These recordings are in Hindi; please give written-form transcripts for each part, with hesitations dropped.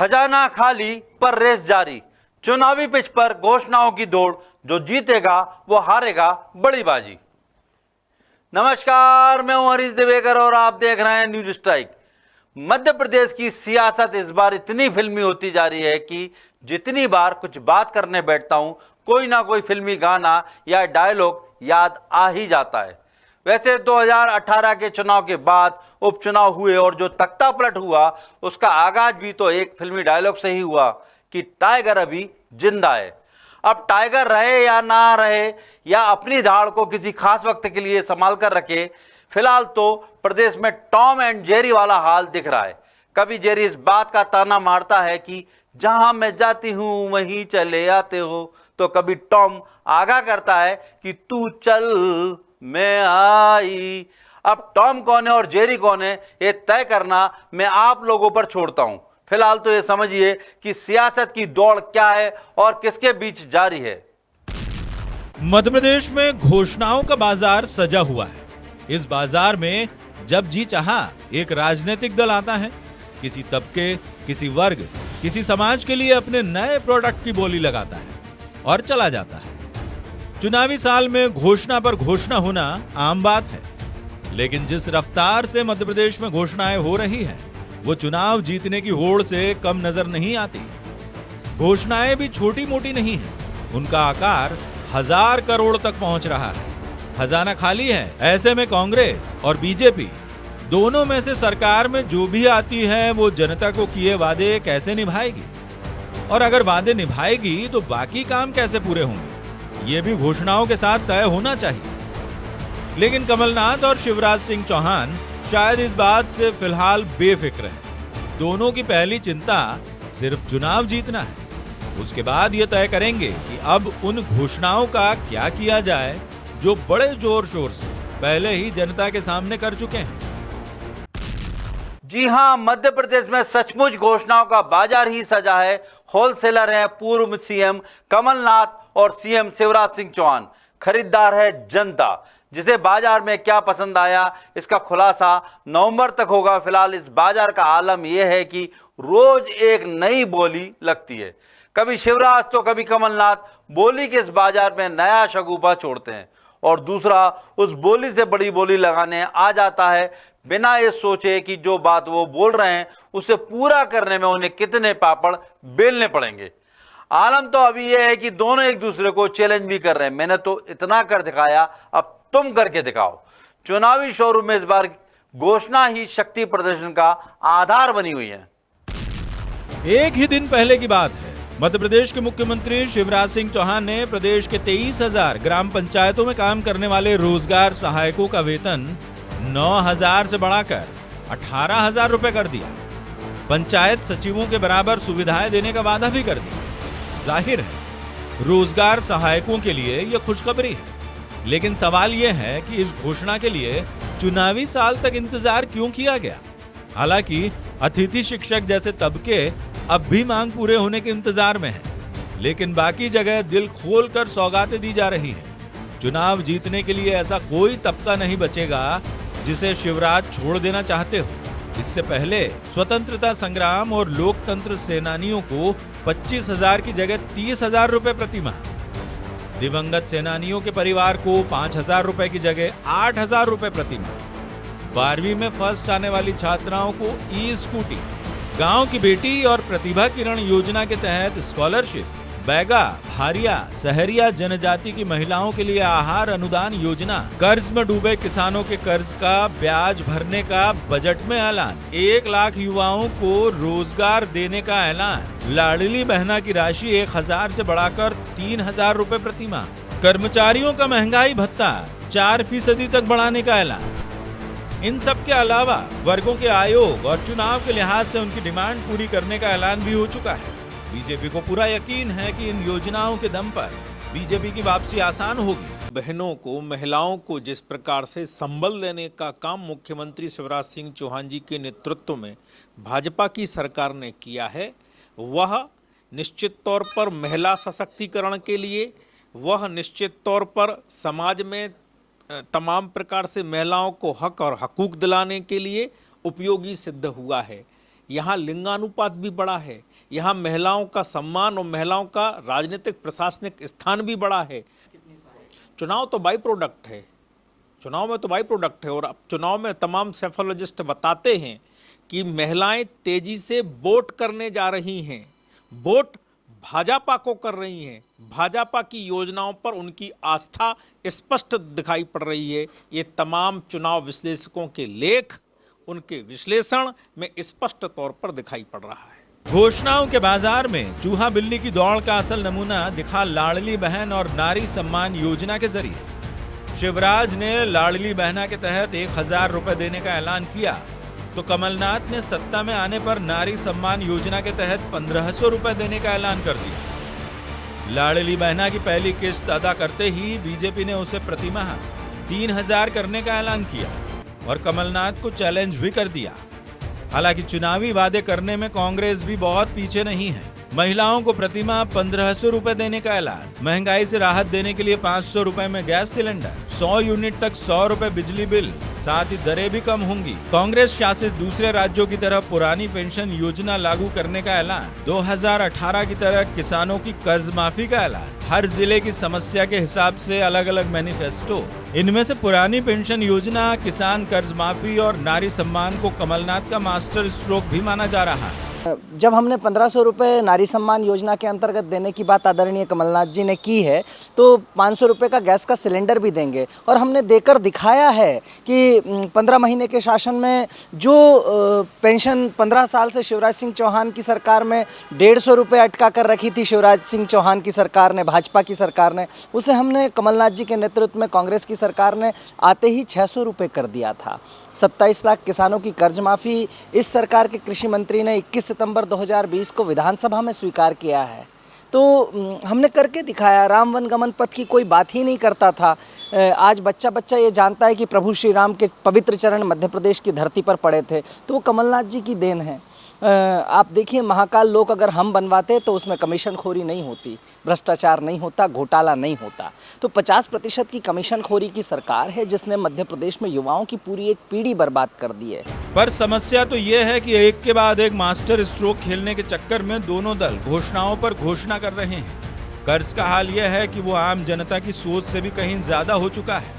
खजाना खाली पर रेस जारी, चुनावी पिच पर घोषणाओं की दौड़, जो जीतेगा वो हारेगा बड़ी बाजी। नमस्कार, मैं हूं हरीश दिवेकर और आप देख रहे हैं न्यूज स्ट्राइक। मध्य प्रदेश की सियासत इस बार इतनी फिल्मी होती जा रही है कि जितनी बार कुछ बात करने बैठता हूं, कोई ना कोई फिल्मी गाना या डायलॉग याद आ ही जाता है। वैसे 2018 के चुनाव के बाद उपचुनाव हुए और जो तख्ता पलट हुआ उसका आगाज भी तो एक फिल्मी डायलॉग से ही हुआ कि टाइगर अभी जिंदा है। अब टाइगर रहे या ना रहे या अपनी धाड़ को किसी खास वक्त के लिए संभाल कर रखे, फिलहाल तो प्रदेश में टॉम एंड जेरी वाला हाल दिख रहा है। कभी जेरी इस बात का ताना मारता है कि जहां मैं जाती हूं वहीं चले आते हो, तो कभी टॉम आगाह करता है कि तू चल मैं आई। अब टॉम कौन है और जेरी कौन है, ये तय करना मैं आप लोगों पर छोड़ता हूं। फिलहाल तो ये समझिए कि सियासत की दौड़ क्या है और किसके बीच जारी है। मध्य प्रदेश में घोषणाओं का बाजार सजा हुआ है। इस बाजार में जब जी चाहा एक राजनीतिक दल आता है, किसी तबके, किसी वर्ग, किसी समाज के लिए अपने नए प्रोडक्ट की बोली लगाता है और चला जाता है। चुनावी साल में घोषणा पर घोषणा होना आम बात है, लेकिन जिस रफ्तार से मध्य प्रदेश में घोषणाएं हो रही हैं, वो चुनाव जीतने की होड़ से कम नजर नहीं आती। घोषणाएं भी छोटी मोटी नहीं है, उनका आकार 1000 करोड़ तक पहुंच रहा है। खजाना खाली है। ऐसे में कांग्रेस और बीजेपी दोनों में से सरकार में जो भी आती है वो जनता को किए वादे कैसे निभाएगी, और अगर वादे निभाएगी तो बाकी काम कैसे पूरे होंगे, ये भी घोषणाओं के साथ तय होना चाहिए। लेकिन कमलनाथ और शिवराज सिंह चौहान शायद इस बात से फिलहाल बेफिक्र हैं। दोनों की पहली चिंता सिर्फ चुनाव जीतना है। उसके बाद ये तय करेंगे कि अब उन घोषणाओं का क्या किया जाए जो बड़े जोर शोर से पहले ही जनता के सामने कर चुके हैं। जी हां, मध्य प्रदेश में सचमुच घोषणाओं का बाजार ही सजा है। होलसेलर हैं पूर्व सीएम कमलनाथ और सीएम शिवराज सिंह चौहान, खरीदार है जनता। जिसे बाजार में क्या पसंद आया इसका खुलासा नवंबर तक होगा। फिलहाल इस बाजार का आलम यह है कि रोज एक नई बोली लगती है। कभी शिवराज तो कभी कमलनाथ बोली के इस बाजार में नया शगुफा छोड़ते हैं और दूसरा उस बोली से बड़ी बोली लगाने आ जाता है, बिना ये सोचे कि जो बात वो बोल रहे हैं उसे पूरा करने में उन्हें कितने पापड़ बेलने पड़ेंगे। आलम तो अभी यह है कि दोनों एक दूसरे को चैलेंज भी कर रहे हैं। मैंने तो इतना कर दिखाया, अब तुम करके दिखाओ। चुनावी शोरूम में इस बार घोषणा ही शक्ति प्रदर्शन का आधार बनी हुई है। एक ही दिन पहले की बात है, मध्य प्रदेश के मुख्यमंत्री शिवराज सिंह चौहान ने प्रदेश के 23,000 ग्राम पंचायतों में काम करने वाले रोजगार सहायकों का वेतन 9,000 से बढ़ाकर 18,000 रुपए कर दिया। पंचायत सचिवों के बराबर सुविधाएं देने का वादा भी कर दिया। जाहिर है रोजगार सहायकों के लिए यह खुशखबरी है, लेकिन सवाल यह है कि इस घोषणा के लिए चुनावी साल तक इंतजार क्यों किया गया। हालांकि अतिथि शिक्षक जैसे तबके अब भी मांग पूरे होने के इंतजार में हैं, लेकिन बाकी जगह दिल खोलकर सौगातें दी जा रही हैं। चुनाव जीतने के लिए ऐसा कोई तबका नहीं बचेगा जिसे शिवराज छोड़ देना चाहते हो। इससे पहले स्वतंत्रता संग्राम और लोकतंत्र सेनानियों को 25,000 की जगह 30,000 रुपए प्रति माह, दिवंगत सेनानियों के परिवार को 5,000 रुपए की जगह 8,000 रुपए प्रति माह, 12वीं में फर्स्ट आने वाली छात्राओं को ई स्कूटी, गांव की बेटी और प्रतिभा किरण योजना के तहत स्कॉलरशिप, बैगा, भारिया, सहरिया जनजाति की महिलाओं के लिए आहार अनुदान योजना, कर्ज में डूबे किसानों के कर्ज का ब्याज भरने का बजट में ऐलान, 1 लाख युवाओं को रोजगार देने का ऐलान, लाडली बहना की राशि 1,000 से बढ़ाकर 3,000 रुपए प्रति माह, कर्मचारियों का महंगाई भत्ता 4% तक बढ़ाने का ऐलान। इन सब के अलावा वर्गों के आयोग और चुनाव के लिहाज से उनकी डिमांड पूरी करने का ऐलान भी हो चुका है। बीजेपी को पूरा यकीन है कि इन योजनाओं के दम पर बीजेपी की वापसी आसान होगी। बहनों को, महिलाओं को जिस प्रकार से संबल देने का काम मुख्यमंत्री शिवराज सिंह चौहान जी के नेतृत्व में भाजपा की सरकार ने किया है, वह निश्चित तौर पर महिला सशक्तिकरण के लिए, वह निश्चित तौर पर समाज में तमाम प्रकार से महिलाओं को हक और हकूक दिलाने के लिए उपयोगी सिद्ध हुआ है। यहाँ लिंगानुपात भी बड़ा है। यहाँ महिलाओं का सम्मान और महिलाओं का राजनीतिक प्रशासनिक स्थान भी बड़ा है। चुनाव तो बाई प्रोडक्ट है, चुनाव में तो बाई प्रोडक्ट है। और अब चुनाव में तमाम सेफोलॉजिस्ट बताते हैं कि महिलाएं तेजी से वोट करने जा रही हैं, वोट भाजपा को कर रही हैं, भाजपा की योजनाओं पर उनकी आस्था स्पष्ट दिखाई पड़ रही है। ये तमाम चुनाव विश्लेषकों के लेख, उनके विश्लेषण में स्पष्ट तौर पर दिखाई पड़ रहा है। घोषणाओं के बाजार में चूहा बिल्ली की दौड़ का असल नमूना दिखा लाडली बहन और नारी सम्मान योजना के जरिए। शिवराज ने लाडली बहना के तहत 1000 रुपए देने का ऐलान किया, तो कमलनाथ ने सत्ता में आने पर नारी सम्मान योजना के तहत 1500 रुपए देने का ऐलान कर दिया। लाडली बहना की पहली किस्त अदा करते ही बीजेपी ने उसे प्रतिमाह 3000 करने का ऐलान किया और कमलनाथ को चैलेंज भी कर दिया। हालांकि चुनावी वादे करने में कांग्रेस भी बहुत पीछे नहीं है। महिलाओं को प्रतिमाह 1500 रुपए देने का ऐलान, महंगाई से राहत देने के लिए 500 रुपए में गैस सिलेंडर, 100 यूनिट तक 100 रुपए बिजली बिल, साथ ही दरें भी कम होंगी। कांग्रेस शासित दूसरे राज्यों की तरह पुरानी पेंशन योजना लागू करने का ऐलान, 2018 की तरह किसानों की कर्ज माफी का ऐलान, हर जिले की समस्या के हिसाब से अलग अलग मैनिफेस्टो। इनमें से पुरानी पेंशन योजना, किसान कर्ज माफी और नारी सम्मान को कमलनाथ का मास्टर स्ट्रोक भी माना जा रहा है। जब हमने 1500 रुपये नारी सम्मान योजना के अंतर्गत देने की बात आदरणीय कमलनाथ जी ने की है, तो 500 रुपये का गैस का सिलेंडर भी देंगे। और हमने देकर दिखाया है कि 15 महीने के शासन में जो पेंशन 15 साल से शिवराज सिंह चौहान की सरकार में 150 रुपये अटका कर रखी थी, शिवराज सिंह चौहान की सरकार ने, भाजपा की सरकार ने, उसे हमने कमलनाथ जी के नेतृत्व में कांग्रेस की सरकार ने आते ही 600 रुपये कर दिया था। 27 लाख किसानों की कर्ज माफ़ी इस सरकार के कृषि मंत्री ने 21 सितंबर 2020 को विधानसभा में स्वीकार किया है। तो हमने करके दिखाया। राम वन गमन पथ की कोई बात ही नहीं करता था। आज बच्चा बच्चा ये जानता है कि प्रभु श्री राम के पवित्र चरण मध्य प्रदेश की धरती पर पड़े थे, तो वो कमलनाथ जी की देन है। आप देखिए, महाकाल लोक अगर हम बनवाते तो उसमें कमीशन खोरी नहीं होती, भ्रष्टाचार नहीं होता, घोटाला नहीं होता। तो 50% की कमीशन खोरी की सरकार है जिसने मध्य प्रदेश में युवाओं की पूरी एक पीढ़ी बर्बाद कर दी है। पर समस्या तो ये है कि एक के बाद एक मास्टर स्ट्रोक खेलने के चक्कर में दोनों दल घोषणाओं पर घोषणा कर रहे हैं। कर्ज का हाल यह है कि वो आम जनता की सोच से भी कहीं ज्यादा हो चुका है।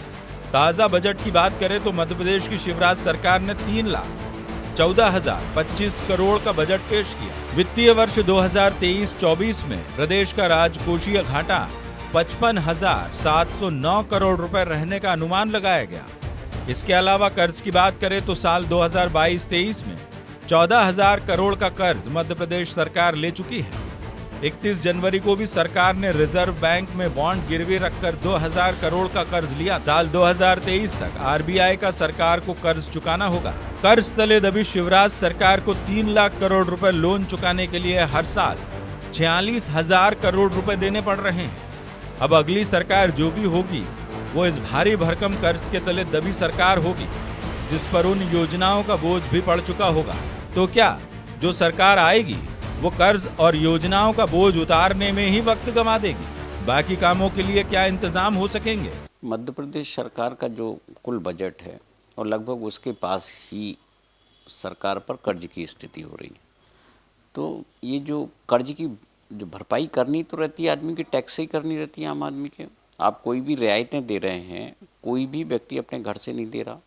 ताजा बजट की बात करें तो मध्य प्रदेश की शिवराज सरकार ने 3,14,025 करोड़ का बजट पेश किया। वित्तीय वर्ष 2023-24 में प्रदेश का राजकोषीय घाटा 55,709 करोड़ रुपए रहने का अनुमान लगाया गया। इसके अलावा कर्ज की बात करें तो साल 2022-23 में 14,000 करोड़ का कर्ज मध्य प्रदेश सरकार ले चुकी है। 31 जनवरी को भी सरकार ने रिजर्व बैंक में बॉन्ड गिरवी रखकर 2,000 करोड़ का कर्ज लिया। साल 2023 तक आरबीआई का सरकार को कर्ज चुकाना होगा। कर्ज तले दबी शिवराज सरकार को 3 लाख करोड़ रुपए लोन चुकाने के लिए हर साल 46,000 करोड़ रुपए देने पड़ रहे हैं। अब अगली सरकार जो भी होगी वो इस भारी भरकम कर्ज के तले दबी सरकार होगी, जिस पर उन योजनाओं का बोझ भी पड़ चुका होगा। तो क्या जो सरकार आएगी वो कर्ज और योजनाओं का बोझ उतारने में ही वक्त गंवा देगी? बाकी कामों के लिए क्या इंतजाम हो सकेंगे? मध्य प्रदेश सरकार का जो कुल बजट है और लगभग उसके पास ही सरकार पर कर्ज की स्थिति हो रही है। तो ये जो कर्ज की जो भरपाई करनी तो रहती है, आदमी की टैक्स से ही करनी रहती है। आम आदमी के आप कोई भी रियायतें दे रहे हैं, कोई भी व्यक्ति अपने घर से नहीं दे रहा,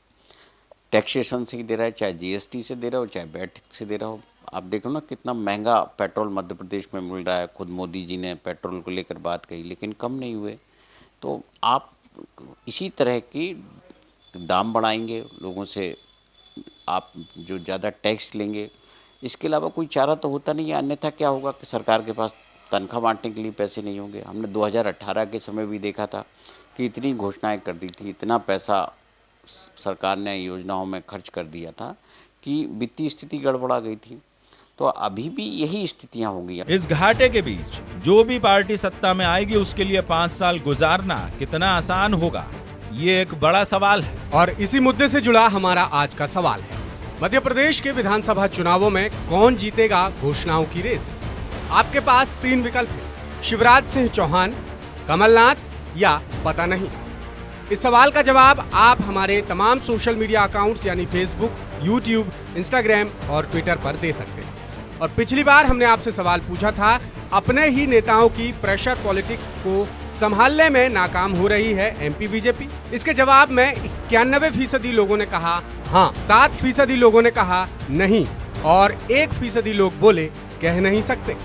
टैक्सेशन से ही दे रहा है, चाहे जीएसटी से दे रहा हो, चाहे वैट से दे रहा हो। आप देखो ना कितना महंगा पेट्रोल मध्य प्रदेश में मिल रहा है। खुद मोदी जी ने पेट्रोल को लेकर बात कही, लेकिन कम नहीं हुए। तो आप इसी तरह की दाम बढ़ाएंगे, लोगों से आप जो ज़्यादा टैक्स लेंगे, इसके अलावा कोई चारा तो होता नहीं है। अन्यथा क्या होगा कि सरकार के पास तनख्वाह बांटने के लिए पैसे नहीं होंगे। हमने 2018 के समय भी देखा था कि इतनी घोषणाएं कर दी थी, इतना पैसा सरकार ने योजनाओं में खर्च कर दिया था कि वित्तीय स्थिति गड़बड़ा गई थी। तो अभी भी यही स्थितियां होंगी। इस घाटे के बीच जो भी पार्टी सत्ता में आएगी उसके लिए 5 साल गुजारना कितना आसान होगा, ये एक बड़ा सवाल है। और इसी मुद्दे से जुड़ा हमारा आज का सवाल है, मध्य प्रदेश के विधानसभा चुनावों में कौन जीतेगा घोषणाओं की रेस? आपके पास 3 विकल्प हैं, शिवराज सिंह चौहान, कमलनाथ या पता नहीं। इस सवाल का जवाब आप हमारे तमाम सोशल मीडिया अकाउंट्स यानी फेसबुक, यूट्यूब, इंस्टाग्राम और ट्विटर पर दे सकते हैं। और पिछली बार हमने आपसे सवाल पूछा था, अपने ही नेताओं की प्रेशर पॉलिटिक्स को संभालने में नाकाम हो रही है एमपी बीजेपी। इसके जवाब में 91% लोगों ने कहा हाँ, 7% लोगों ने कहा नहीं और 1% लोग बोले कह नहीं सकते।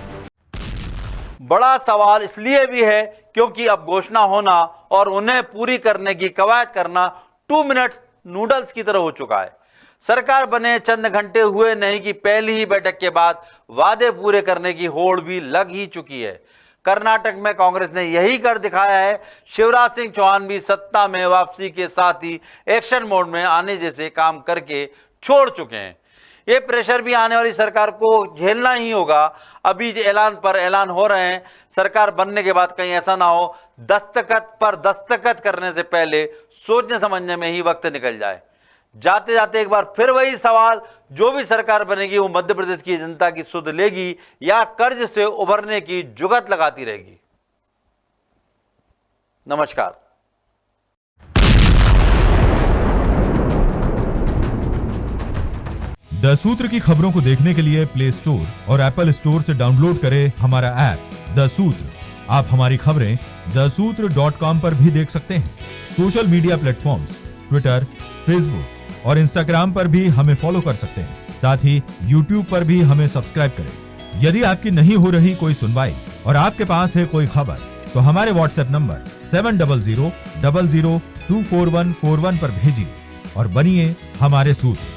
बड़ा सवाल इसलिए भी है क्योंकि अब घोषणा होना और उन्हें पूरी करने की कवायद करना 2 मिनट नूडल्स की तरह हो चुका है। सरकार बने चंद घंटे हुए नहीं कि पहली ही बैठक के बाद वादे पूरे करने की होड़ भी लग ही चुकी है। कर्नाटक में कांग्रेस ने यही कर दिखाया है। शिवराज सिंह चौहान भी सत्ता में वापसी के साथ ही एक्शन मोड में आने जैसे काम करके छोड़ चुके हैं। ये प्रेशर भी आने वाली सरकार को झेलना ही होगा। अभी ऐलान पर ऐलान हो रहे हैं, सरकार बनने के बाद कहीं ऐसा ना हो दस्तखत पर दस्तखत करने से पहले सोचने समझने में ही वक्त निकल जाए। जाते जाते एक बार फिर वही सवाल, जो भी सरकार बनेगी वो मध्य प्रदेश की जनता की सुध लेगी या कर्ज से उभरने की जुगत लगाती रहेगी। नमस्कार। द सूत्र की खबरों को देखने के लिए प्ले स्टोर और एप्पल स्टोर से डाउनलोड करें हमारा ऐप द सूत्र। आप हमारी खबरें thesutra.com पर भी देख सकते हैं। Social media platforms Twitter, Facebook और इंस्टाग्राम पर भी हमें फॉलो कर सकते हैं। साथ ही यूट्यूब पर भी हमें सब्सक्राइब करें। यदि आपकी नहीं हो रही कोई सुनवाई और आपके पास है कोई खबर तो हमारे व्हाट्सएप नंबर 70000024141 पर भेजिए और बनिए हमारे सूत्र।